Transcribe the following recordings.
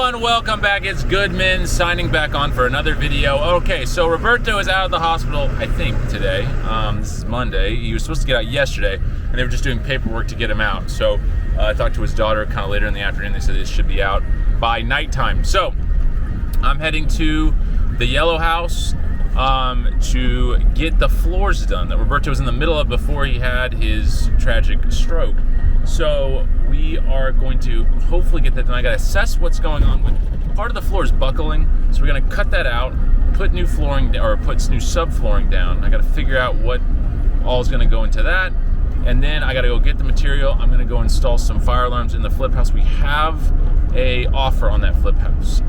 everyone, welcome back. It's Goodman signing back on for another video. Okay, so Roberto is out of the hospital, I think, today. This is Monday. He was supposed to get out yesterday, and they were just doing paperwork to get him out. So I talked to his daughter kind of later in the afternoon. They said this should be out by nighttime. So I'm heading to the yellow house to get the floors done that Roberto was in the middle of before he had his tragic stroke. So we are going to hopefully get that done. I gotta assess what's going on with part of the floor is buckling, so we're gonna cut that out, put new flooring or put new subflooring down. I gotta figure out what all is gonna go into that, and then I gotta go get the material. I'm gonna go install some fire alarms in the flip house. We have a offer on that flip house.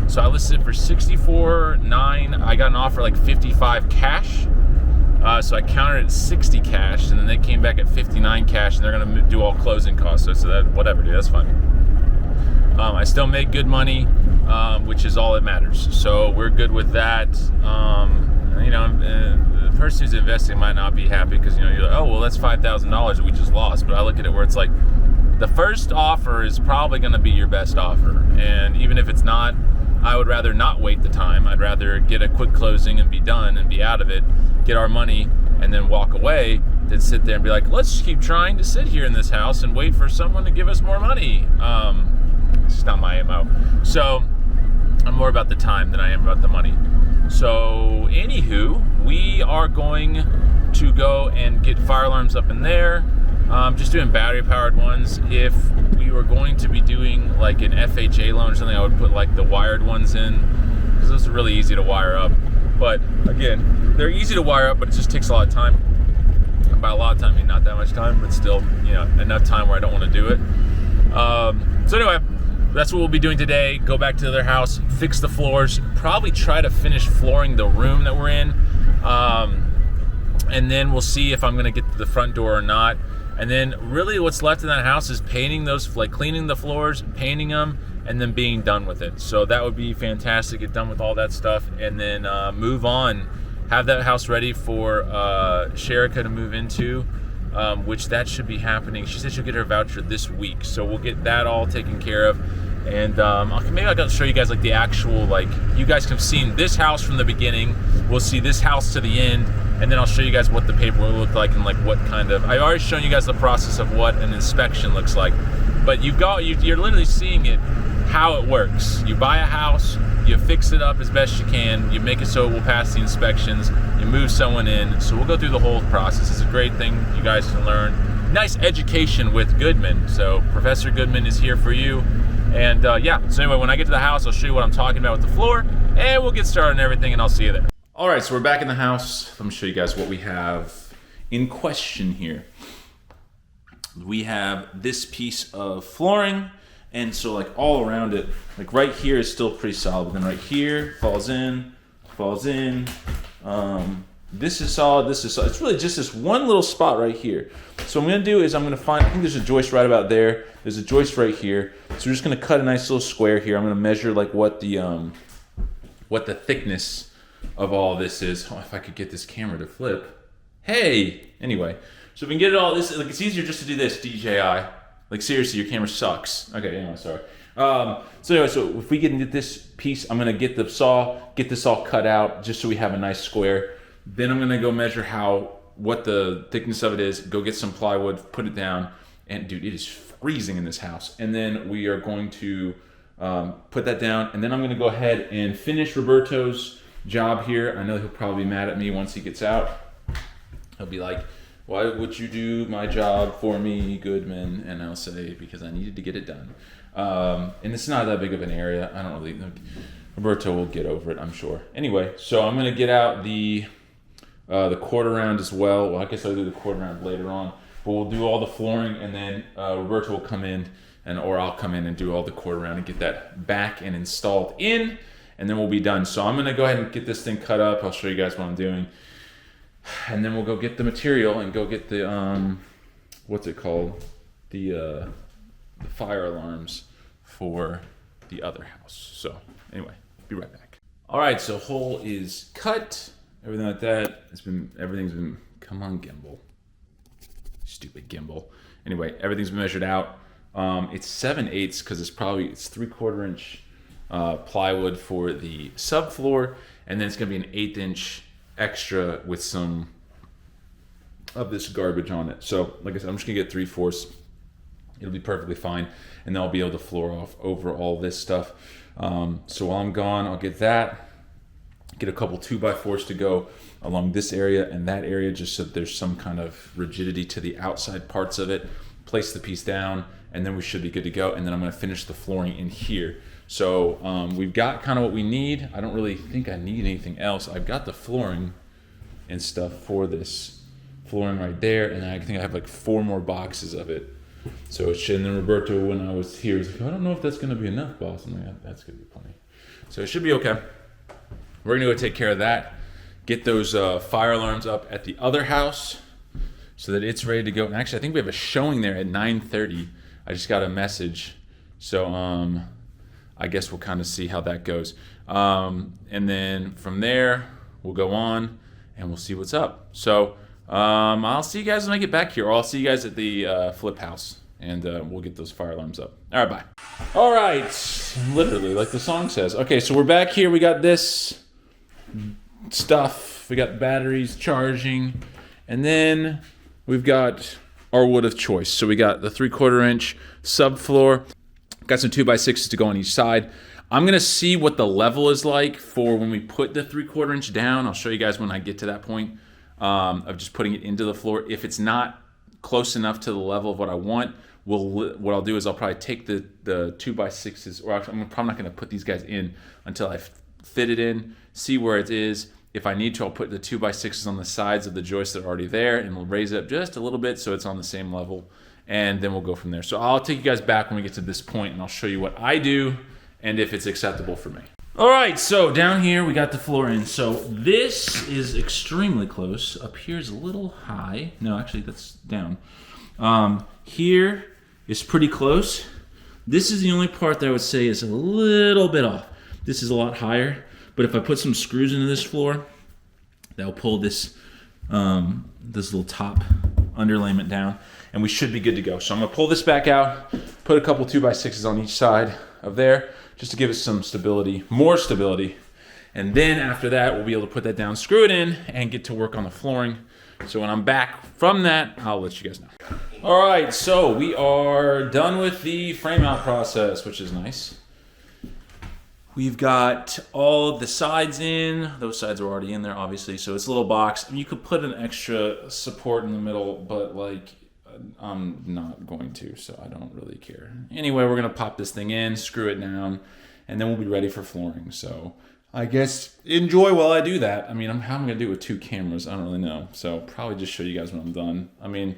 So I listed it for $64,900. I got an offer like $55 cash. So I countered at 60 cash, and then they came back at 59 cash, and they're gonna do all closing costs. So that, whatever, dude, that's fine. I still make good money, which is all that matters. So we're good with that. The person who's investing might not be happy because you're like, oh well, that's $5,000 that we just lost. But I look at it where it's like, the first offer is probably gonna be your best offer, and even if it's not, I would rather not wait the time. I'd rather get a quick closing and be done and be out of it, get our money, and then walk away than sit there and be like, let's keep trying to sit here in this house and wait for someone to give us more money. It's just not my MO. So I'm more about the time than I am about the money. So anywho, we are going to go and get fire alarms up in there. Just doing battery powered ones. If we were going to be doing like an FHA loan or something, I would put like the wired ones in, because those are really easy to wire up. But again, they're easy to wire up, but it just takes a lot of time. And by a lot of time, I mean not that much time, but still, enough time where I don't want to do it. So anyway, that's what we'll be doing today. Go back to their house, fix the floors, probably try to finish flooring the room that we're in. And then we'll see if I'm gonna get to the front door or not. And then really what's left in that house is painting those, like cleaning the floors, painting them, and then being done with it. So that would be fantastic, get done with all that stuff, and then move on, have that house ready for Sherika to move into, which that should be happening. She said she'll get her voucher this week, so we'll get that all taken care of. And maybe I'll show you guys like the actual, like, you guys have seen this house from the beginning, we'll see this house to the end, and then I'll show you guys what the paperwork looked like and like what kind of, I've already shown you guys the process of what an inspection looks like, but you're literally seeing it, how it works. You buy a house, you fix it up as best you can, you make it so it will pass the inspections, you move someone in, so we'll go through the whole process. It's a great thing you guys can learn. Nice education with Goodman, so Professor Goodman is here for you. And yeah, so anyway, when I get to the house, I'll show you what I'm talking about with the floor, and we'll get started and everything, and I'll see you there. All right, so we're back in the house. Let me show you guys what we have in question here. We have this piece of flooring, and so like all around it, like right here is still pretty solid, but then right here falls in. This is solid, this is solid. It's really just this one little spot right here. So what I'm gonna do is I'm gonna find, I think there's a joist right about there. There's a joist right here. So we're just gonna cut a nice little square here. I'm gonna measure like what the thickness of all this is. Oh, if I could get this camera to flip. Hey! Anyway, so if we can get it all, this, like, it's easier just to do this, DJI. Like seriously, your camera sucks. Okay, anyway, sorry. So anyway, so if we can get this piece, I'm gonna get the saw, get this all cut out just so we have a nice square. Then I'm gonna go measure what the thickness of it is, go get some plywood, put it down, and dude, it is freezing in this house. And then we are going to put that down, and then I'm gonna go ahead and finish Roberto's job here. I know he'll probably be mad at me once he gets out. He'll be like, why would you do my job for me, Goodman? And I'll say, because I needed to get it done. And it's not that big of an area. I don't really, Roberto will get over it, I'm sure. Anyway, so I'm gonna get out the quarter round as well. Well, I guess I'll do the quarter round later on. But we'll do all the flooring, and then Roberto will come in, or I'll come in and do all the quarter round and get that back and installed in, and then we'll be done. So I'm gonna go ahead and get this thing cut up. I'll show you guys what I'm doing. And then we'll go get the material and go get the, what's it called? The fire alarms for the other house. So anyway, be right back. All right, so hole is cut. Everything like that. Everything's been, come on, gimbal. Stupid gimbal. Anyway, everything's been measured out. It's 7/8 because it's 3/4 inch plywood for the subfloor, and then it's gonna be an 1/8 inch extra with some of this garbage on it. So like I said, I'm just gonna get 3/4. It'll be perfectly fine, and then I'll be able to floor off over all this stuff. So while I'm gone, I'll get that, get a couple 2x4s to go along this area and that area, just so there's some kind of rigidity to the outside parts of it. Place the piece down, and then we should be good to go. And then I'm gonna finish the flooring in here. So we've got kind of what we need. I don't really think I need anything else. I've got the flooring and stuff for this flooring right there, and I think I have like 4 more boxes of it. So it should, and then Roberto, when I was here, was like, I don't know if that's gonna be enough, boss. I'm like, that's gonna be plenty. So it should be okay. We're gonna go take care of that. Get those fire alarms up at the other house so that it's ready to go. And actually, I think we have a showing there at 9:30. I just got a message. So I guess we'll kind of see how that goes. And then from there, we'll go on and we'll see what's up. So I'll see you guys when I get back here, or I'll see you guys at the flip house, and we'll get those fire alarms up. All right, bye. All right, literally like the song says. Okay, so we're back here. We got this stuff. We got batteries charging, and then we've got our wood of choice. So we got the 3/4 inch subfloor. Got some 2x6s to go on each side. I'm gonna see what the level is like for when we put the 3/4 inch down. I'll show you guys when I get to that point of just putting it into the floor. If it's not close enough to the level of what I want, what I'll do is I'll probably take the 2x6s, or actually, I'm probably not gonna put these guys in until I fit it in, see where it is. If I need to, I'll put the 2x6s on the sides of the joists that are already there, and we'll raise it up just a little bit so it's on the same level, and then we'll go from there. So I'll take you guys back when we get to this point, and I'll show you what I do and if it's acceptable for me. All right, so down here we got the floor in. So this is extremely close. Up here is a little high. No, actually that's down. Here is pretty close. This is the only part that I would say is a little bit off. This is a lot higher, but if I put some screws into this floor, that'll pull this this little top underlayment down, and we should be good to go. So I'm gonna pull this back out, put a couple 2x6s on each side of there, just to give us some stability, more stability. And then after that, we'll be able to put that down, screw it in, and get to work on the flooring. So when I'm back from that, I'll let you guys know. All right, so we are done with the frame out process, which is nice. We've got all of the sides in. Those sides are already in there, obviously. So it's a little box. I mean, you could put an extra support in the middle, but like, I'm not going to, so I don't really care. Anyway, we're gonna pop this thing in, screw it down, and then we'll be ready for flooring. So I guess enjoy while I do that. I mean, how am I gonna do it with 2 cameras? I don't really know. So probably just show you guys when I'm done. I mean,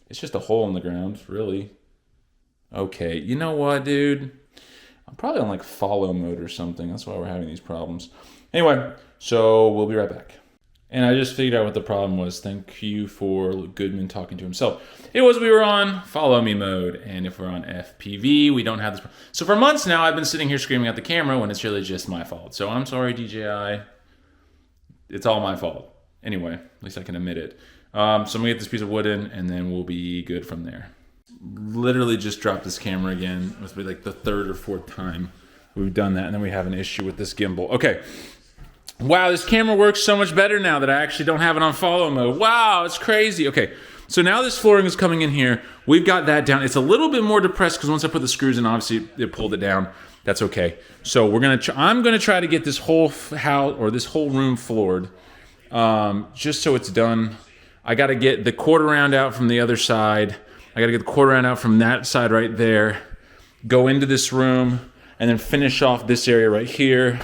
it's just a hole in the ground, really. Okay, you know what, dude? I'm probably on like follow mode or something. That's why we're having these problems. Anyway, so we'll be right back. And I just figured out what the problem was. Thank you for Goodman talking to himself. It was we were on follow me mode, and if we're on FPV, we don't have this problem. So for months now, I've been sitting here screaming at the camera when it's really just my fault. So I'm sorry, DJI. It's all my fault. Anyway, at least I can admit it. So I'm gonna get this piece of wood in, and then we'll be good from there. Literally just dropped this camera again. It must be like the 3rd or 4th time we've done that, and then we have an issue with this gimbal. Okay. Wow, this camera works so much better now that I actually don't have it on follow mode. Wow, it's crazy. Okay, so now this flooring is coming in here. We've got that down. It's a little bit more depressed because once I put the screws in, obviously it pulled it down. That's okay. So I'm gonna try to get this whole house or this whole room floored, just so it's done. I got to get the quarter round out from the other side. I got to get the quarter round out from that side right there. Go into this room and then finish off this area right here.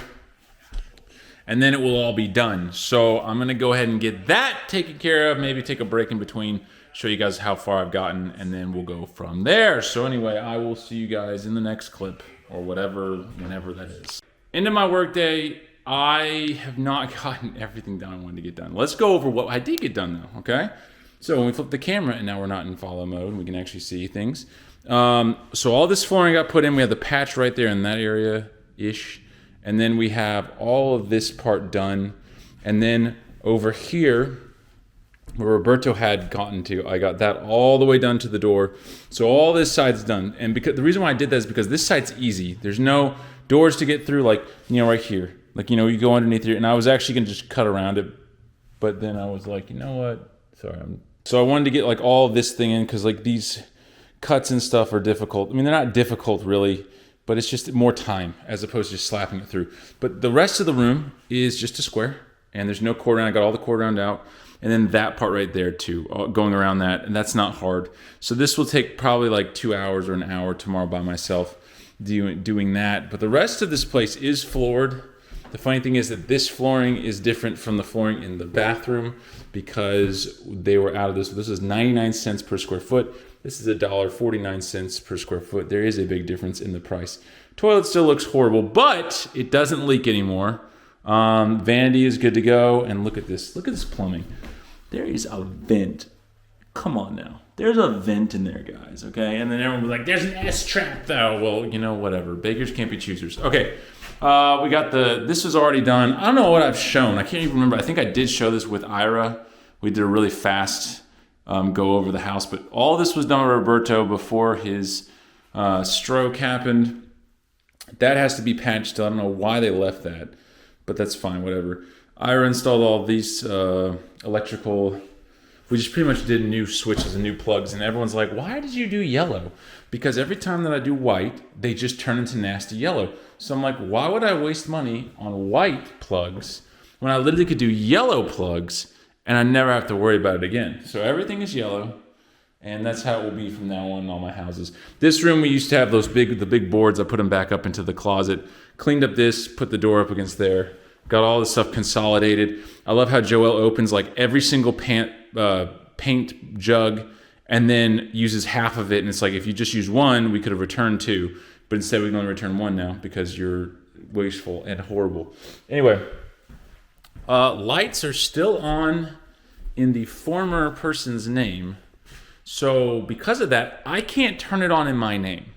And then it will all be done. So I'm gonna go ahead and get that taken care of, maybe take a break in between, show you guys how far I've gotten, and then we'll go from there. So anyway, I will see you guys in the next clip, or whatever, whenever that is. End of my workday. I have not gotten everything done I wanted to get done. Let's go over what I did get done though, okay? So when we flip the camera, and now we're not in follow mode, we can actually see things. So all this flooring got put in. We have the patch right there in that area-ish. And then we have all of this part done. And then over here, where Roberto had gotten to. I got that all the way done to the door. So all this side's done. And because the reason why I did that is because this side's easy. There's no doors to get through, like, right here. Like, you go underneath here. And I was actually going to just cut around it. But then I was like, you know what? Sorry. So I wanted to get like all this thing in because like these cuts and stuff are difficult. I mean, they're not difficult really, but it's just more time as opposed to just slapping it through. But the rest of the room is just a square. And there's no core round. I got all the core round out. And then that part right there too, going around that. And that's not hard. So this will take probably like 2 hours or an hour tomorrow by myself doing that. But the rest of this place is floored. The funny thing is that this flooring is different from the flooring in the bathroom because they were out of this. This is 99 cents per square foot. This is $1.49 per square foot. There is a big difference in the price. Toilet still looks horrible, but it doesn't leak anymore. Vanity is good to go. And look at this. Look at this plumbing. There is a vent. Come on now. There's a vent in there, guys, okay? And then everyone was like, there's an S-trap, though. Well, whatever. Bakers can't be choosers. Okay, we got this was already done. I don't know what I've shown. I can't even remember. I think I did show this with Ira. We did a really fast go over the house. But all this was done with Roberto before his stroke happened. That has to be patched still. I don't know why they left that, but that's fine, whatever. Ira installed all these electrical. We just pretty much did new switches and new plugs, and everyone's like, why did you do yellow? Because every time that I do white, they just turn into nasty yellow. So I'm like, why would I waste money on white plugs when I literally could do yellow plugs and I never have to worry about it again? So everything is yellow, and that's how it will be from now on in all my houses. This room, we used to have the big boards. I put them back up into the closet, cleaned up this, put the door up against there. Got all this stuff consolidated. I love how Joel opens like every single paint jug and then uses half of it. And it's like, if you just use one, we could have returned two. But instead we can only return one now because you're wasteful and horrible. Anyway, lights are still on in the former person's name. So because of that, I can't turn it on in my name.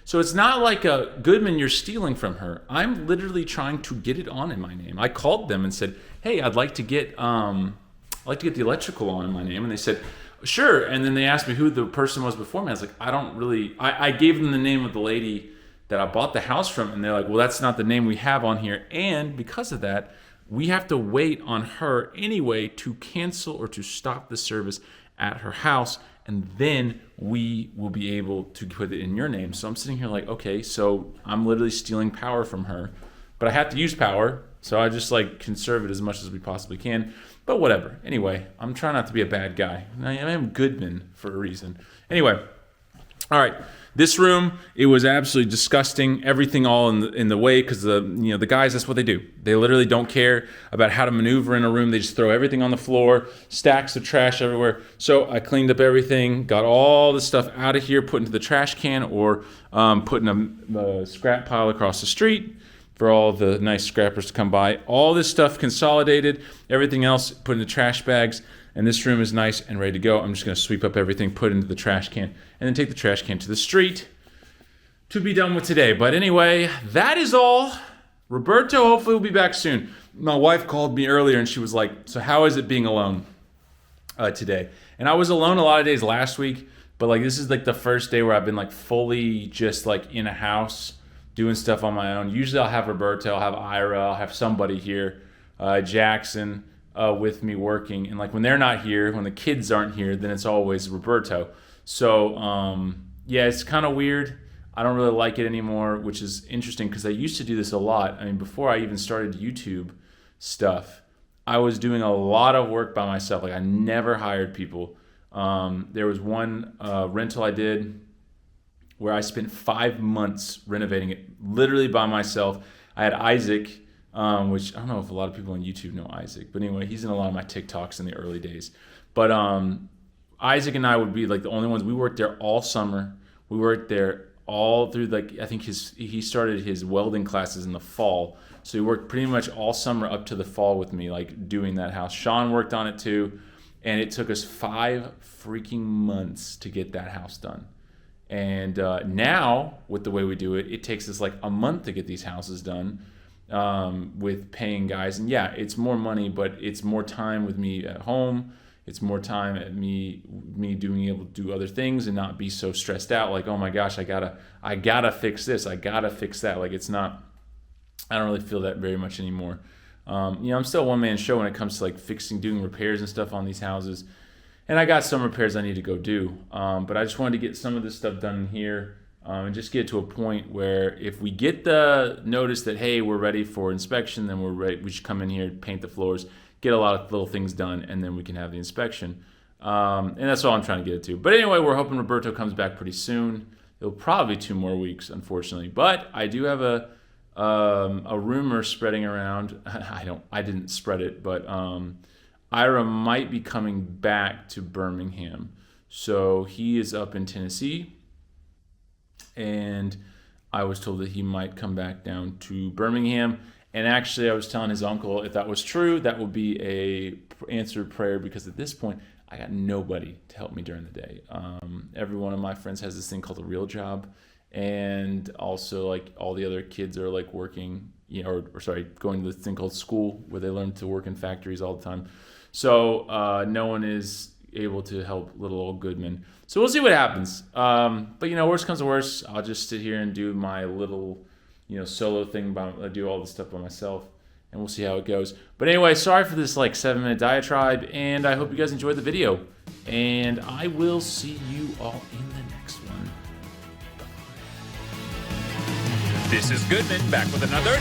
So it's not like a Goodman, you're stealing from her. I'm literally trying to get it on in my name. I called them and said, hey, I'd like to get the electrical on in my name. And they said, sure. And then they asked me who the person was before me. I was like, I gave them the name of the lady that I bought the house from. And they're like, well, that's not the name we have on here. And because of that, we have to wait on her anyway to cancel or to stop the service at her house. And then we will be able to put it in your name. So I'm sitting here like, okay, so I'm literally stealing power from her. But I have to use power, so I just like conserve it as much as we possibly can. But whatever. Anyway, I'm trying not to be a bad guy. I am Goodman for a reason. Anyway, all right. This room, it was absolutely disgusting. Everything all in the way because the guys, that's what they do. They literally don't care about how to maneuver in a room. They just throw everything on the floor, stacks of trash everywhere. So I cleaned up everything, got all the stuff out of here, put into the trash can, or put in a scrap pile across the street for all the nice scrappers to come by. All this stuff consolidated, everything else put into trash bags. And this room is nice and ready to go. I'm just going to sweep up everything, put it into the trash can, and then take the trash can to the street to be done with today. But anyway, that is all. Roberto hopefully will be back soon. My wife called me earlier and she was like, so how is it being alone today? And I was alone a lot of days last week, but like this is like the first day where I've been like fully just like in a house doing stuff on my own. Usually I'll have Roberto, I'll have Ira, I'll have somebody here, Jackson, with me working. And like when they're not here, when the kids aren't here, then it's always Roberto. So yeah, it's kind of weird. I don't really like it anymore, which is interesting because I used to do this a lot. I mean, before I even started YouTube stuff, I was doing a lot of work by myself. Like I never hired people. There was one rental I did where I spent 5 months renovating it literally by myself. I had Isaac, which I don't know if a lot of people on YouTube know Isaac, but anyway, he's in a lot of my TikToks in the early days. But Isaac and I would be like the only ones. We worked there all summer. We worked there all through like I think he started his welding classes in the fall, so he worked pretty much all summer up to the fall with me, like doing that house. Sean worked on it too, and it took us 5 freaking months to get that house done. And now with the way we do it, it takes us like a month to get these houses done. With paying guys, and yeah, it's more money, but it's more time with me at home. It's more time at me being able to do other things and not be so stressed out. Like, oh my gosh, I gotta fix this. I gotta fix that. Like, it's not. I don't really feel that very much anymore. I'm still a one-man show when it comes to like doing repairs and stuff on these houses. And I got some repairs I need to go do. But I just wanted to get some of this stuff done here. And just get to a point where if we get the notice that, hey, we're ready for inspection, then we should come in here, paint the floors, get a lot of little things done, and then we can have the inspection. And that's all I'm trying to get it to. But anyway, we're hoping Roberto comes back pretty soon. It'll probably be 2 more weeks, unfortunately. But I do have a rumor spreading around. I didn't spread it, but Ira might be coming back to Birmingham. So he is up in Tennessee. And I was told that he might come back down to Birmingham. And actually, I was telling his uncle, if that was true, that would be a answered prayer, because at this point, I got nobody to help me during the day. Every one of my friends has this thing called a real job. And also, like, all the other kids are like working, going to this thing called school, where they learn to work in factories all the time. So no one is able to help little old Goodman. So we'll see what happens. But worst comes to worst, I'll just sit here and do my little, solo thing. I do all this stuff by myself, and we'll see how it goes. But anyway, sorry for this like 7-minute diatribe, and I hope you guys enjoyed the video. And I will see you all in the next one. This is Goodman back with another